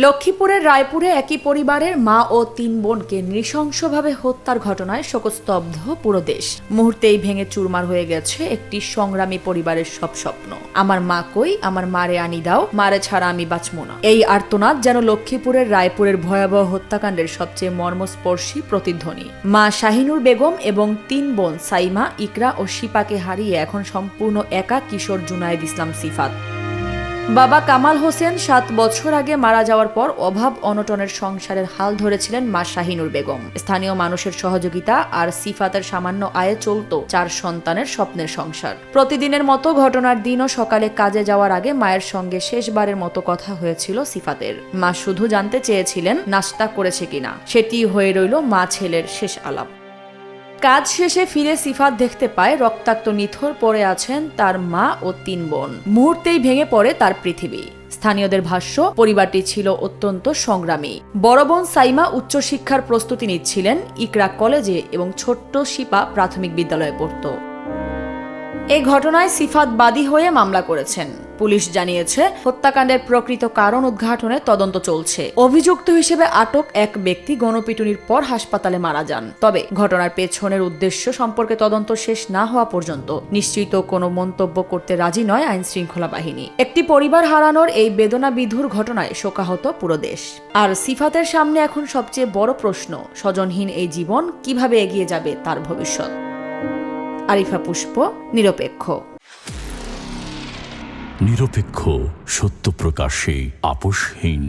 লক্ষ্মীপুরের রায়পুরে একই পরিবারের মা ও ৩ বোনকে নৃশংসভাবে হত্যার ঘটনায় শোকস্তব্ধ পুরো দেশ। মুহূর্তেই ভেঙে চুরমার হয়ে গেছে একটি সংগ্রামী পরিবারের সব স্বপ্ন। আমার মা কই, আমার মারে আনি দাও, মারে ছাড়া আমি বাঁচবো না। এই আর্তনাদ যেন লক্ষ্মীপুরের রায়পুরের ভয়াবহ হত্যাকাণ্ডের সবচেয়ে মর্মস্পর্শী প্রতিধ্বনি। মা শাহিনুর বেগম এবং ৩ বোন সাইমা, ইকরা ও শিপাকে হারিয়ে এখন সম্পূর্ণ একা কিশোর জুনায়েদ ইসলাম সিফাত। বাবা কামাল হোসেন ৭ বছর আগে মারা যাওয়ার পর অভাব অনটনের সংসারের হাল ধরেছিলেন মা শাহিনুর বেগম। স্থানীয় মানুষের সহযোগিতা আর সিফাতের সামান্য আয়ে চলত ৪ সন্তানের স্বপ্নের সংসার। প্রতিদিনের মতো ঘটনার দিনও সকালে কাজে যাওয়ার আগে মায়ের সঙ্গে শেষবারের মতো কথা হয়েছিল সিফাতের। মা শুধু জানতে চেয়েছিলেন নাস্তা করেছে কিনা। সেটি হয়ে রইল মা ছেলের শেষ আলাপ। কাজ শেষে ফিরে সিফাত দেখতে পায় রক্তাক্ত নিথর পড়ে আছেন তার মা ও ৩ বোন। মুহূর্তেই ভেঙে পড়ে তার পৃথিবী। স্থানীয়দের ভাষ্য, পরিবারটি ছিল অত্যন্ত সংগ্রামী। বড় বোন সাইমা উচ্চশিক্ষার প্রস্তুতি নিচ্ছিলেন, ইকরা কলেজে এবং ছোট্ট শিপা প্রাথমিক বিদ্যালয়ে পড়ত। এই ঘটনায় সিফাত বাদী হয়ে মামলা করেছেন। পুলিশ জানিয়েছে হত্যাকাণ্ডের প্রকৃত কারণ উদ্ঘাটনে তদন্ত চলছে। অভিযুক্ত হিসেবে আটক এক ব্যক্তি গণপিটুনির পর হাসপাতালে মারা যান। তবে ঘটনার পেছনের উদ্দেশ্য সম্পর্কে তদন্ত শেষ না হওয়া পর্যন্ত নিশ্চিত কোনো মন্তব্য করতে রাজি নয় আইন শৃঙ্খলা বাহিনী। একটি পরিবার হারানোর এই বেদনাবিধুর ঘটনায় শোকাহত পুরো দেশ। আর সিফাতের সামনে এখন সবচেয়ে বড় প্রশ্ন, স্বজনহীন এই জীবন কিভাবে এগিয়ে যাবে তার ভবিষ্যৎ। আরিফা পুষ্প, নিরপেক্ষ। নিরপেক্ষ, সত্য প্রকাশে আপোষহীন।